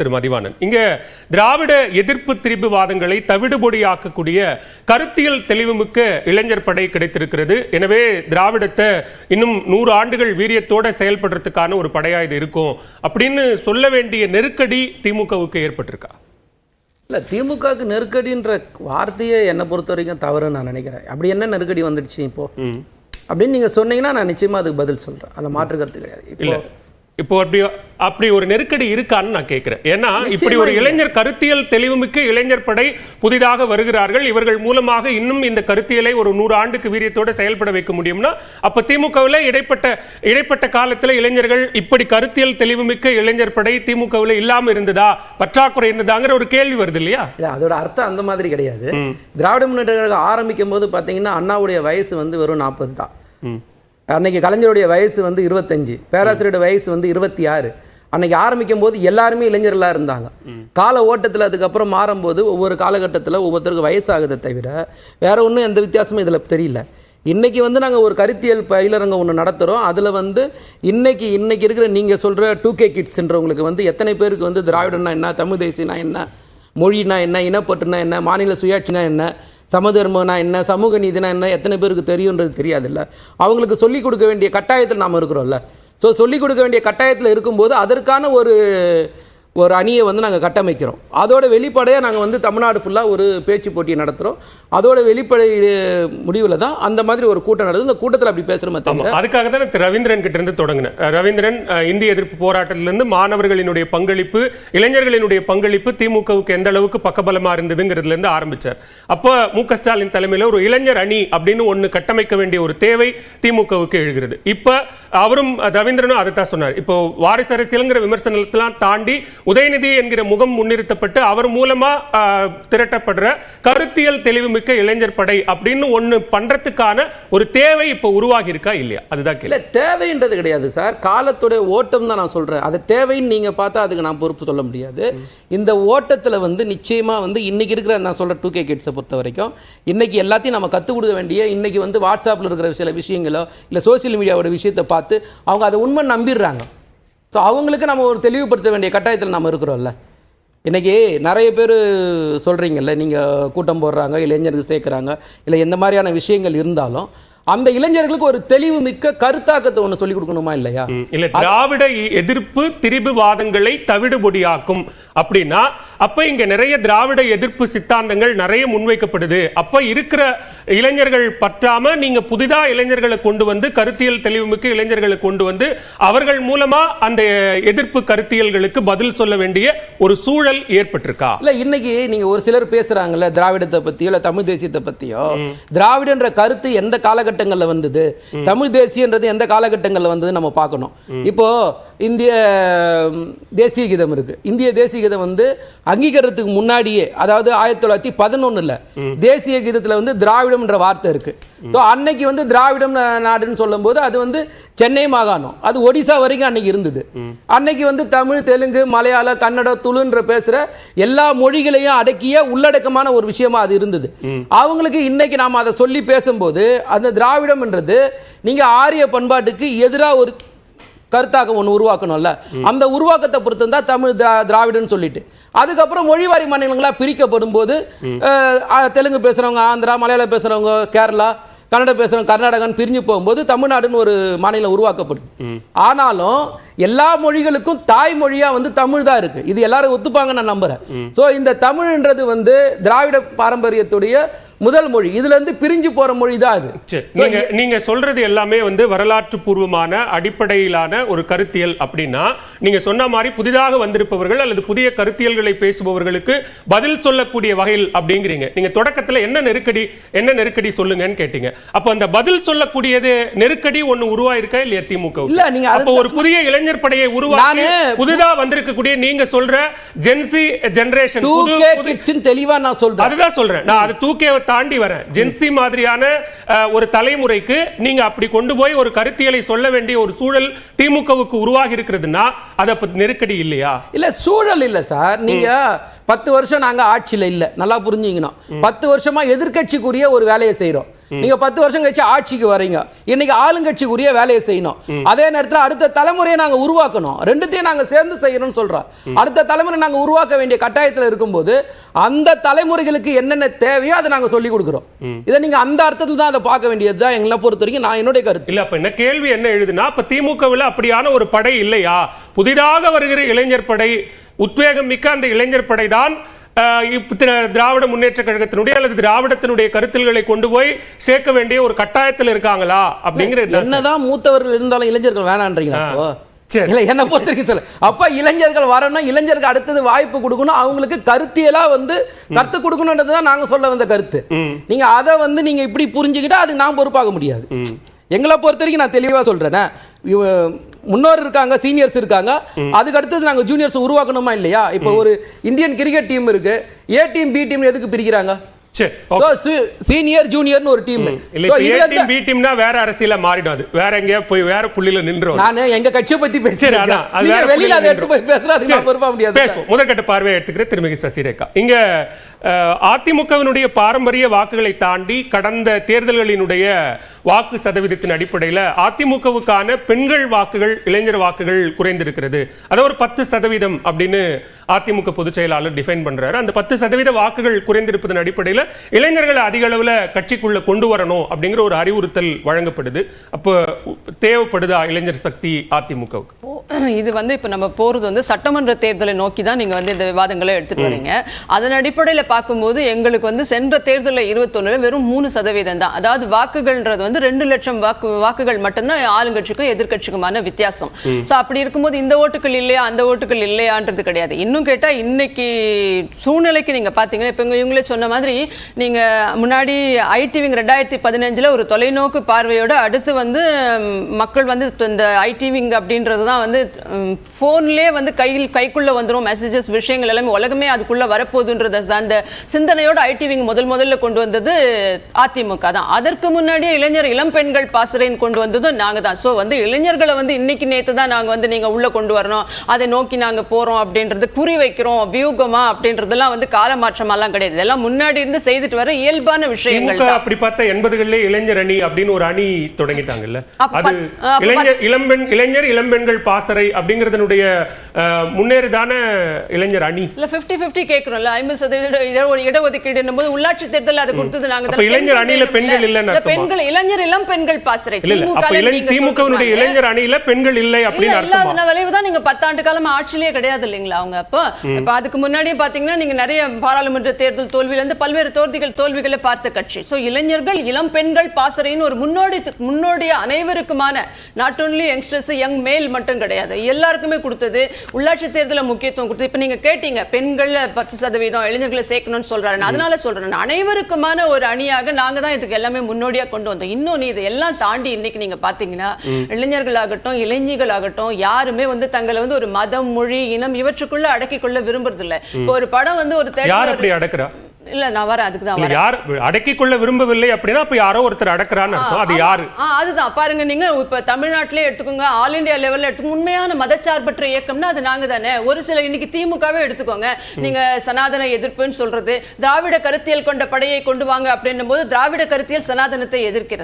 திரு மதிவாணன், இங்க திராவிட எதிர்ப்பு திரிபுவாதங்களை தவிடுபொடியாக்கக்கூடிய கருத்தியல் தெளிவுமிக்க இளைஞர் படை கிடைத்திருக்கிறது. எனவே திராவிடத்தை இன்னும் 100 ஆண்டுகள் வீரியத்தோட செயல்படுறதுக்கான ஒரு படையா இது இருக்கும் அப்படின்னு சொல்ல வேண்டிய நெருக்கடி திமுகவுக்கு ஏற்பட்டிருக்கா? இல்லை, திமுகவுக்கு நெருக்கடின்ற வார்த்தையே என்னை பொறுத்த வரைக்கும் தவறுன்னு நான் நினைக்கிறேன். அப்படி என்ன நெருக்கடி வந்துடுச்சு இப்போ அப்படின்னு நீங்கள் சொன்னீங்கன்னா நான் நிச்சயமாக அதுக்கு பதில் சொல்கிறேன். அதில் மாற்று கருத்து கிடையாது. இப்போ அப்படி ஒரு நெருக்கடி இருக்கான்னு நான் கேட்கிறேன். ஏன்னா இப்படி ஒரு இளைஞர் கருத்தியல் தெளிவுமிக்க இளைஞர் படை புதிதாக வருகிறார்கள். இவர்கள் மூலமாக இன்னும் இந்த கருத்தியலை ஒரு 100 ஆண்டுக்கு வீரியத்தோடு செயல்பட வைக்க முடியும்னா அப்ப திமுகவில் இடைப்பட்ட காலத்தில் இளைஞர்கள் இப்படி கருத்தியல் தெளிவுமிக்க இளைஞர் படை திமுகவில் இல்லாம இருந்ததா, பற்றாக்குறை இருந்ததாங்கிற ஒரு கேள்வி வருது இல்லையா? அதோட அர்த்தம் அந்த மாதிரி கிடையாது. திராவிட முன்னேற்ற கழகம் ஆரம்பிக்கும் போது பார்த்தீங்கன்னா அண்ணாவுடைய வயசு வெறும் 40 தான். அன்னைக்கு கலைஞருடைய வயசு 25, பேராசிரியருடைய வயசு 26. அன்னைக்கு ஆரம்பிக்கும் போது எல்லாருமே இளைஞர்களாக இருந்தாங்க. கால ஓட்டத்தில் அதுக்கப்புறம் மாறும்போது ஒவ்வொரு காலகட்டத்தில் ஒவ்வொருத்தருக்கு வயசாகுதை தவிர வேற ஒன்றும் எந்த வித்தியாசமும் இதில் தெரியல. இன்றைக்கி நாங்கள் ஒரு கருத்தியல் பயிலரங்கம் ஒன்று நடத்துகிறோம். அதில் இன்னைக்கு இருக்கிற நீங்கள் சொல்கிற 2K கிட்ஸ்ன்றவங்களுக்கு எத்தனை பேருக்கு திராவிடன்னா என்ன, தமிழ் தேசியனா என்ன, மொழினா என்ன, இனப்பற்றுனா என்ன, மாநில சுயாட்சினா என்ன, சமதர்மனா என்ன, சமூக நீதினா என்ன, எத்தனை பேருக்கு தெரியுன்றது தெரியாதுல்ல. அவங்களுக்கு சொல்லிக் கொடுக்க வேண்டிய கட்டாயத்தில் நாம் இருக்கிறோம்ல. ஸோ சொல்லிக் கொடுக்க வேண்டிய கட்டாயத்தில் இருக்கும்போது அதற்கான ஒரு அணியை நாங்கள் கட்டமைக்கிறோம். அதோட வெளிப்படையாக நாங்கள் தமிழ்நாடு ஃபுல்லாக ஒரு பேச்சு போட்டியை நடத்துகிறோம். அதோட வெளிப்படை முடிவில் தான் அந்த மாதிரி ஒரு கூட்டம் நடக்குது. இந்த கூட்டத்தில் அப்படி பேசுகிற தவிர அதுக்காக தான் ரவீந்திரன் கிட்ட இருந்து தொடங்கினேன். ரவீந்திரன் இந்திய எதிர்ப்பு போராட்டத்திலிருந்து மாணவர்களினுடைய பங்களிப்பு, இளைஞர்களினுடைய பங்களிப்பு திமுகவுக்கு எந்த அளவுக்கு பக்கபலமாக இருந்ததுங்கிறதுல இருந்து ஆரம்பிச்சார். அப்போ மு.க. ஸ்டாலின் தலைமையில் ஒரு இளைஞர் அணி அப்படின்னு ஒன்று கட்டமைக்க வேண்டிய ஒரு தேவை திமுகவுக்கு எழுகிறது. இப்போ அவரும் ரவீந்திரனும் அதை தான் சொன்னார். இப்போ வாரிசு அரசியலுங்கிற விமர்சனத்தெல்லாம் தாண்டி உதயநிதி என்கிற முகம் முன்னிறுத்தப்பட்டு அவர் மூலமா திரட்டப்படுற கருத்தியல் தெளிவுமிக்க இளைஞர் படை அப்படின்னு ஒண்ணு பண்றதுக்கான ஒரு தேவை இப்போ உருவாகி இருக்கா இல்லையா? அதுதான் கேள்வி. இல்ல, தேவைன்றது கிடையாது சார், காலத்துடைய ஓட்டம் தான் நான் சொல்றேன். அது தேவைன்னு நீங்க பார்த்தா அதுக்கு நான் பொறுப்பு சொல்ல முடியாது. இந்த ஓட்டத்தில் நிச்சயமா இன்னைக்கு இருக்கிற நான் சொல்ற 2K கிட்ஸை பொறுத்த வரைக்கும் இன்னைக்கு எல்லாத்தையும் நம்ம கற்றுக் கொடுக்க வேண்டிய, இன்னைக்கு வாட்ஸ்அப்பில் இருக்கிற சில விஷயங்களோ இல்லை சோசியல் மீடியாவோட விஷயத்தை பார்த்து அவங்க அதை உண்மை நம்பிடுறாங்க. ஸோ அவங்களுக்கு நம்ம ஒரு தெளிவுபடுத்த வேண்டிய கட்டாயத்தில் நம்ம இருக்கிறோம்ல. இன்றைக்கி நிறைய பேர் சொல்கிறீங்கல்ல, நீங்கள் கூட்டம் போடுறாங்க, இளைஞருக்கு சேர்க்குறாங்க, இல்லை எந்த மாதிரியான விஷயங்கள் இருந்தாலும் அந்த இளைஞர்களுக்கு ஒரு தெளிவு மிக்க கருத்தாக்கத்தை ஒன்று சொல்லிக் கொடுக்கணுமா இல்லையா? இல்லை, திராவிட எதிர்ப்பு திரிபுவாதங்களை தவிடுபொடியாக்கும் அப்படின்னா அப்ப இங்க நிறைய திராவிட எதிர்ப்பு சித்தாந்தங்கள் நிறைய முன்வைக்கப்படுது. அப்ப இருக்கிற இளைஞர்கள் பற்றாம நீங்க புதிதா இளைஞர்களை கொண்டு வந்து கருத்தியல் தெளிவுமிக்க இளைஞர்களை கொண்டு வந்து அவர்கள் மூலமா அந்த எதிர்ப்பு கருத்தியல்களுக்கு பதில் சொல்ல வேண்டிய ஒரு சூழல் ஏற்பட்டிருக்கா? இல்ல, இன்னைக்கு நீங்க ஒரு சிலர் பேசுறாங்கல்ல திராவிடத்தை பத்தியோ இல்ல தமிழ் தேசியத்தை பத்தியோ, திராவிடன்ற கருத்து எந்த காலகட்டங்கள்ல வந்தது, தமிழ் தேசியன்றது எந்த காலகட்டங்கள்ல வந்தது நம்ம பார்க்கணும். இப்போ இந்திய தேசிய கீதம் இருக்கு. இந்திய தேசிய கீதம் அங்கீகாரத்துக்கு முன்னாடியே, அதாவது 1911 தேசிய கீதத்தில் திராவிடம் என்ற வார்த்தை இருக்கு. ஸோ அன்னைக்கு திராவிடம் நாடுன்னு சொல்லும் போது அது சென்னை மாகாணம், அது ஒடிசா வரைக்கும் அன்னைக்கு இருந்தது. அன்னைக்கு தமிழ், தெலுங்கு, மலையாளம், கன்னடம், துளுன்ற பேசுற எல்லா மொழிகளையும் அடக்கிய உள்ளடக்கமான ஒரு விஷயமா அது இருந்தது. அவங்களுக்கு இன்னைக்கு நாம அதை சொல்லி பேசும்போது அந்த திராவிடம்ன்றது நீங்க ஆரிய பண்பாட்டுக்கு எதிராக ஒரு கருத்தாக்கம் ஒன்று உருவாக்கணும்ல. அந்த உருவாக்கத்தை பொறுத்து தான் தமிழ் திராவிடன்னு சொல்லிட்டு அதுக்கப்புறம் மொழிவாரி மாநிலங்களாக பிரிக்கப்படும் போது தெலுங்கு பேசுகிறவங்க ஆந்திரா, மலையாளம் பேசுகிறவங்க கேரளா, கன்னடம் பேசுகிறவங்க கர்நாடகான்னு பிரிஞ்சு போகும்போது தமிழ்நாடுன்னு ஒரு மாநிலம் உருவாக்கப்படுது. ஆனாலும் எல்லா மொழிகளுக்கும் தாய்மொழியாக தமிழ் தான் இருக்கு. இது எல்லாரும் ஒத்துப்பாங்க நான் நம்புறேன். ஸோ இந்த தமிழ்ன்றது திராவிட பாரம்பரியத்துடைய முதல் மொழி. இதுல இருந்து பிரிஞ்சு போற மொழி தான் அது. நீங்க சொல்றது எல்லாமே வரலாற்று பூர்வமான அடிப்படையிலான ஒரு கருத்தியல் அப்படின்னா நீங்க சொன்ன மாதிரி புதிதாக வந்திருப்பவர்கள் அல்லது புதிய கருத்தியல்களை பேசுபவர்களுக்கு பதில் சொல்லக்கூடிய வகையில் அப்படிங்கிறீங்க. நீங்க தொடக்கத்துல என்ன நெருக்கடி சொல்லுங்கன்னு கேட்டீங்க. அப்ப அந்த பதில் சொல்லக்கூடியது நெருக்கடி ஒண்ணு உருவாயிருக்கா இல்லையா திமுக? இல்ல, நீங்க அப்ப ஒரு புதிய இளைஞர் படையை உருவாக்கி புதிதாக வந்திருக்கக்கூடிய நீங்க சொல்ற ஜென்சி ஜெனரேஷன் தெளிவா நான் சொல்றேன். அதுதான் சொல்றேன் நான். அது 2K தாண்டி வரேன். ஜென்சி மாதிரியான ஒரு தலைமுறைக்கு நீங்க அப்படி கொண்டு போய் ஒரு கருத்தியலை சொல்ல வேண்டிய ஒரு சூழல் திமுகவுக்கு உருவாகி இருக்கிறதுனா அது நெருக்கடி இல்லையா? இல்ல, சூழல் இல்ல சார். நீங்க 10 வருஷம் நாங்க ஆட்சியில இல்ல, நல்லா புரிஞ்சுக்கணும். 10 வருஷமா எதிர்க்கட்சிக்குரிய ஒரு வேலையை செய்யறோம். நீங்க 10 வருஷம் கழிச்சு ஆட்சிக்கு வரீங்க. இன்னைக்கு ஆளுங்கட்சிக்குரிய வேலையை செய்யணும். அதே நேரத்தில் அடுத்த தலைமுறையை நாங்க உருவாக்கணும். ரெண்டுத்தையும் நாங்க சேர்ந்து செய்யணும்னு சொல்றோம். அடுத்த தலைமுறை நாங்க உருவாக்க வேண்டிய கட்டாயத்தில் இருக்கும்போது அந்த தலைமுறைகளுக்கு என்னென்ன தேவையோ அதை நாங்க சொல்லி கொடுக்கிறோம். இதை நீங்க அந்த அர்த்தத்தில் தான் அதை பார்க்க வேண்டியதுதான் எங்களை பொறுத்த வரைக்கும். நான் என்னுடைய கருத்து இல்ல. அப்ப என்ன கேள்வி என்ன எழுதுனா, அப்ப திமுகவில் அப்படியான ஒரு படை இல்லையா? புதிதாக வருகிற இளைஞர் படை, உத்வேகம் மிக்க அந்த இளைஞர் படை தான் திராவிட முன்னேற்ற கழகத்தினுடைய அல்லது திராவிடத்தினுடைய கருத்துக்களை கொண்டு போய் சேர்க்க வேண்டிய ஒரு கட்டாயத்தில் இருக்காங்களா அப்படிங்கிறது. என்னதான் மூத்தவர்கள் இருந்தாலும் இளைஞர்கள் வேணான்றீங்களா? இல்ல, என்ன பொறுத்திருக்கு சொல்ல. அப்ப இளைஞர்கள் வரணும், இளைஞருக்கு அடுத்தது வாய்ப்பு கொடுக்கணும், அவங்களுக்கு கருத்தியலா கருத்து கொடுக்கணும்ன்றதுதான் நாங்க சொல்ல வந்த கருத்து. நீங்க அதை நீங்க இப்படி புரிஞ்சுக்கிட்டா அதுக்கு நான் பொறுப்பாக முடியாது. எங்களை பொறுத்த வரைக்கும் நான் தெளிவா சொல்றேன். முன்னோர் இருக்காங்க, சீனியர்ஸ் இருக்காங்க, அதுக்கு அடுத்தது நாங்க ஜூனியர்ஸ் உருவாக்கணுமா இல்லையா? இப்போ ஒரு இந்தியன் கிரிக்கெட் டீம் இருக்கு, ஏ டீம் பி டீம் எதுக்கு பிரிக்கிறாங்க? சீனியர் ஜூனியர்னு ஒரு டீம். பி டீம்னா வேற அரசியல மாறிடாது, வேற எங்க போய் வேற புள்ளில நின்றோம். நான் எங்க கட்சியை பத்தி பேசுறேன், நீங்க வெளியில அதை எடுத்து போய் பேசுறது நான் பொறுப்பா முடியாது. பேசுவோம். முதற்கட்ட பார்வையை எடுத்துக்கிற திருமிகு சசிரேகா, இங்க அதிமுகவினுடைய பாரம்பரிய வாக்குகளை தாண்டி கடந்த தேர்தல்களினுடைய வாக்கு சதவீதத்தின் அடிப்படையில் அதிமுகவுக்கான பெண்கள் வாக்குகள், இளைஞர் வாக்குகள் குறைந்திருக்கிறது. அதை ஒரு 10% அப்படின்னு அதிமுக பொதுச் செயலாளர் டிஃபைன் பண்றாரு. அந்த 10% வாக்குகள் குறைந்திருப்பதன் அடிப்படையில் இளைஞர்களை அதிக அளவில் கட்சிக்குள்ள கொண்டு வரணும் அப்படிங்கிற ஒரு அறிவுறுத்தல் வழங்கப்படுது. அப்போ தேவைப்படுதா இளைஞர் சக்தி அதிமுகவுக்கு? இது இப்ப நம்ம போறது சட்டமன்ற தேர்தலை நோக்கி தான் நீங்க இந்த விவாதங்களை எடுத்துட்டு வரீங்க. அதன் அடிப்படையில் பார்க்கும்போது எங்களுக்கு சென்ற தேர்தலில் 21 வெறும் 3% தான். அதாவது வாக்குகள்ன்றது 2 லட்சம் வாக்குகள் மட்டும்தான் ஆளுங்கட்சிக்கும் எதிர்கட்சிக்குமான வித்தியாசம். சோ அப்படி இருக்கும்போது இந்த ஓட்டுகள் இல்லையா அந்த ஓட்டுகள் இல்லையான்றது கிடையாது. இன்னும் கேட்டா இன்னைக்கு சூழ்நிலைக்கு நீங்க பாத்தீங்கன்னா, இப்ப இவங்களே சொன்ன மாதிரி நீங்க முன்னாடி ஐடிவிங் 2015 ஒரு தொலைநோக்கு பார்வையோட அடுத்து மக்கள் இந்த ஐடிவிங் அப்படின்றது தான் போன்லயே கைக்குள்ள வந்துடும் மெசேஜஸ், விஷயங்கள் எல்லாமே உலகமே அதுக்குள்ள வரப்போகுதுன்றது அந்த சிந்தனையோட ஐடிவிங் முதல்ல கொண்டு வந்தது அதிமுக தான். அதற்கு முன்னாடியே இளம் பெண்கள் பாசறைன்னு கொண்டு வந்ததும் நாங்க தான். சோ இளைஞர்களை இன்னைக்கு நேத்து தான் நாங்க நீங்க உள்ள கொண்டு வரணும், அதை நோக்கி நாங்க போறோம் அப்படின்றது, குறி வைக்கிறோம் வியூகமா அப்படின்றதெல்லாம் கால மாற்றமெல்லாம் கிடையாது. இதெல்லாம் முன்னாடி இருந்து செய்துட்டு வர இயல்பான விஷயங்கள். அப்படி பார்த்தா 80களிலே இளைஞர் அணி அப்படின்னு ஒரு அணி தொடங்கிட்டாங்கல்ல, அது இளைஞர் இளம்பெண்கள் பாசறை அப்படிங்கறதனுடைய முன்னேறுதான இளைஞர் அணி இல்ல. 50-50 கேக்குறோம்ல, 50% இடஒதுக்கீடு போது உள்ளாட்சி தேர்தல் அதை கொடுத்தது நாங்க. இளைஞர் அணியில பெண்கள் இல்லன்னு பெண்கள் இளைஞர் இளம் பெண்கள் பாசறை திமுகவினுடைய இளைஞர் அணியில பெண்கள் இல்லை அப்படின்னு அர்த்தமா? விளைவுதான் நீங்க 10 ஆண்டு காலமா ஆட்சியிலே கிடையாது இல்லைங்களா அவங்க. அப்ப அதுக்கு முன்னாடியே பாத்தீங்கன்னா நீங்க நிறைய பாராளுமன்ற தேர்தல் தோல்வியில இருந்து பல்வேறு தோல்விகளை பார்த்த கட்சி. சோ இளைஞர்கள் இளம் பெண்கள் பாசறைன்னு ஒரு முன்னோடிய அனைவருக்குமான, நாட் ஓன்லி யங்ஸ்டர்ஸ் யங் மேல் மட்டும் கிடையாது, எல்லாருக்குமே கொடுத்தது. உள்ளாட்சி தேர்தல முக்கியத்துவம் கொடுத்து இப்ப நீங்க கேட்டீங்க பெண்கள் 10% இளைஞர்களை சேர்க்கணும்னு சொல்றாரு. அதனால சொல்றேன், அனைவருக்குமான ஒரு அணியாக நாங்க தான் இதுக்கு எல்லாமே முன்னோடியா கொண்டு வந்தோம். இன்னொன்னு இது எல்லாம் தாண்டி இன்னைக்கு நீங்க பாத்தீங்கன்னா இளைஞர்களாகட்டும் இளைஞர்களாகட்டும் யாருமே தங்களை ஒரு மதம், மொழி, இனம் இவற்றுக்குள்ள அடக்கிக் கொள்ள விரும்புறது இல்ல. இப்போ ஒரு படம் ஒரு அடக்குறா இல்ல, நான் வரேன் அதுக்கு தான். யார் அடக்கிக் கொள்ள விரும்பவில்லை அப்படின்னா அப்ப யாரோ ஒருத்தர் அடக்குறான்னு அர்த்தம். அது யாரு? அதுதான் பாருங்க, நீங்க இப்ப தமிழ்நாட்டிலே எடுத்துக்கோங்க, ஆல் இந்தியா லெவல்ல எடுத்துக்கோங்க, உண்மையான மதச்சார்பற்ற இயக்கம்னா அது நாங்க தானே. ஒரு சில இன்னைக்கு திமுகவே எடுத்துக்கோங்க, நீங்க சனாதன எதிர்ப்புன்னு சொல்றது, திராவிட கருத்தியல் கொண்ட படையை கொண்டு வாங்க அப்படின்னும் போது திராவிட கருத்தியல் சனாதனத்தை எதிர்க்கிறது.